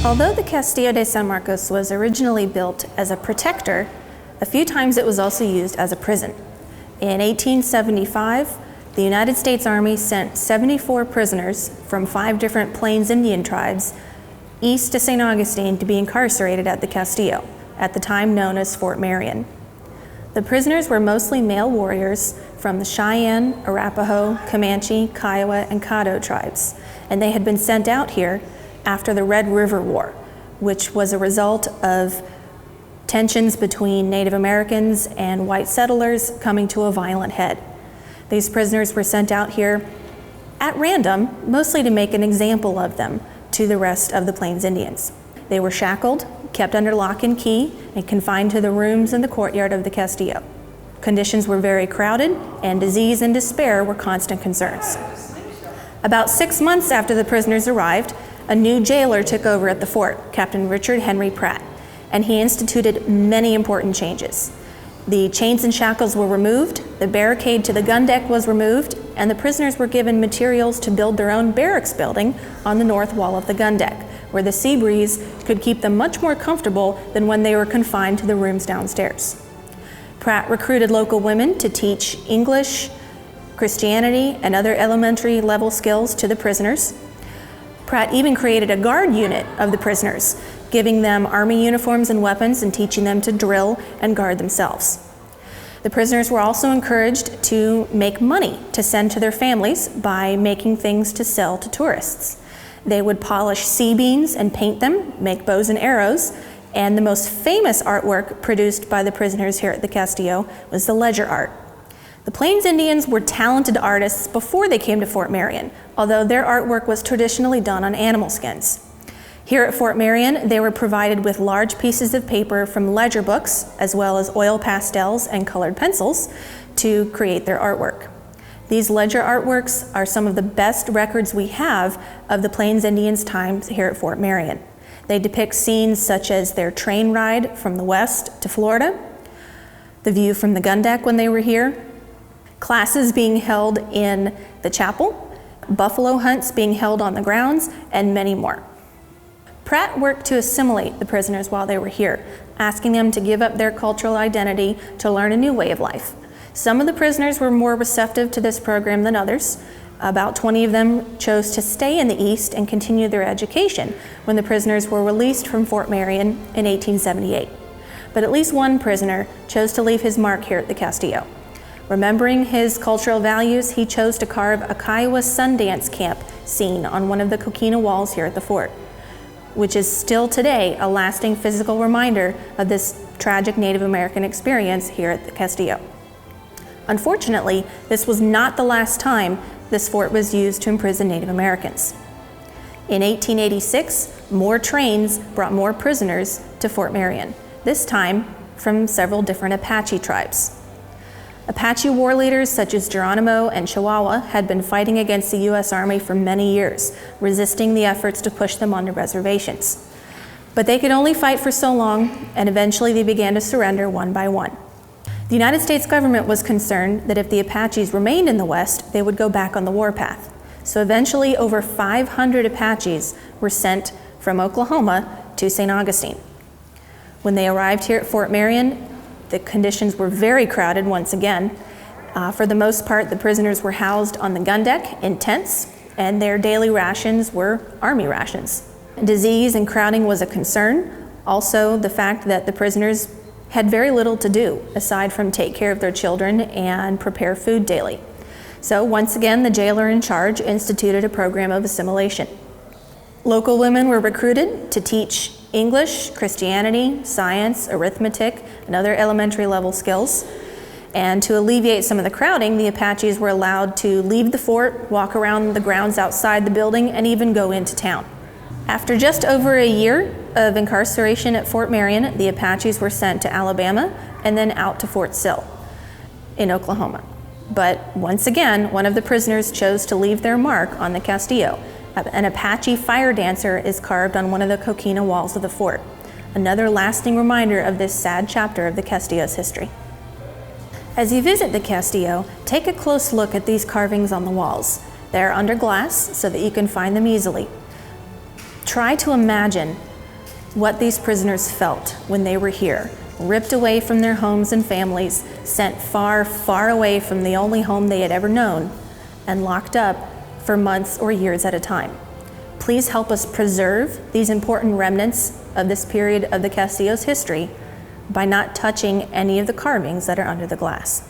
Although the Castillo de San Marcos was originally built as a protector, a few times it was also used as a prison. In 1875, the United States Army sent 74 prisoners from 5 different Plains Indian tribes east to St. Augustine to be incarcerated at the Castillo, at the time known as Fort Marion. The prisoners were mostly male warriors from the Cheyenne, Arapaho, Comanche, Kiowa, and Caddo tribes, and they had been sent out here after the Red River War, which was a result of tensions between Native Americans and white settlers coming to a violent head. These prisoners were sent out here at random, mostly to make an example of them to the rest of the Plains Indians. They were shackled, kept under lock and key, and confined to the rooms in the courtyard of the Castillo. Conditions were very crowded, and disease and despair were constant concerns. About 6 months after the prisoners arrived, a new jailer took over at the fort, Captain Richard Henry Pratt, and he instituted many important changes. The chains and shackles were removed, the barricade to the gun deck was removed, and the prisoners were given materials to build their own barracks building on the north wall of the gun deck, where the sea breeze could keep them much more comfortable than when they were confined to the rooms downstairs. Pratt recruited local women to teach English, Christianity, and other elementary level skills to the prisoners. Pratt even created a guard unit of the prisoners, giving them army uniforms and weapons and teaching them to drill and guard themselves. The prisoners were also encouraged to make money to send to their families by making things to sell to tourists. They would polish sea beans and paint them, make bows and arrows, and the most famous artwork produced by the prisoners here at the Castillo was the ledger art. The Plains Indians were talented artists before they came to Fort Marion, although their artwork was traditionally done on animal skins. Here at Fort Marion, they were provided with large pieces of paper from ledger books, as well as oil pastels and colored pencils to create their artwork. These ledger artworks are some of the best records we have of the Plains Indians' time here at Fort Marion. They depict scenes such as their train ride from the west to Florida, the view from the gun deck when they were here, classes being held in the chapel, buffalo hunts being held on the grounds, and many more. Pratt worked to assimilate the prisoners while they were here, asking them to give up their cultural identity to learn a new way of life. Some of the prisoners were more receptive to this program than others. About 20 of them chose to stay in the East and continue their education when the prisoners were released from Fort Marion in 1878. But at least one prisoner chose to leave his mark here at the Castillo. Remembering his cultural values, he chose to carve a Kiowa Sundance camp scene on one of the coquina walls here at the fort, which is still today a lasting physical reminder of this tragic Native American experience here at the Castillo. Unfortunately, this was not the last time this fort was used to imprison Native Americans. In 1886, more trains brought more prisoners to Fort Marion, this time from several different Apache tribes. Apache war leaders such as Geronimo and Chihuahua had been fighting against the U.S. Army for many years, resisting the efforts to push them onto reservations. But they could only fight for so long, and eventually they began to surrender one by one. The United States government was concerned that if the Apaches remained in the West, they would go back on the warpath. So eventually over 500 Apaches were sent from Oklahoma to St. Augustine. When they arrived here at Fort Marion, the conditions were very crowded once again. For the most part, the prisoners were housed on the gun deck in tents, and their daily rations were Army rations. Disease and crowding was a concern. Also, the fact that the prisoners had very little to do aside from take care of their children and prepare food daily. So once again, the jailer in charge instituted a program of assimilation. Local women were recruited to teach English, Christianity, science, arithmetic, and other elementary level skills. And to alleviate some of the crowding, the Apaches were allowed to leave the fort, walk around the grounds outside the building, and even go into town. After just over a year of incarceration at Fort Marion, the Apaches were sent to Alabama and then out to Fort Sill in Oklahoma. But once again, one of the prisoners chose to leave their mark on the Castillo. An Apache fire dancer is carved on one of the coquina walls of the fort, another lasting reminder of this sad chapter of the Castillo's history. As you visit the Castillo, take a close look at these carvings on the walls. They are under glass so that you can find them easily. Try to imagine what these prisoners felt when they were here, ripped away from their homes and families, sent far, far away from the only home they had ever known, and locked up for months or years at a time. Please help us preserve these important remnants of this period of the Castillo's history by not touching any of the carvings that are under the glass.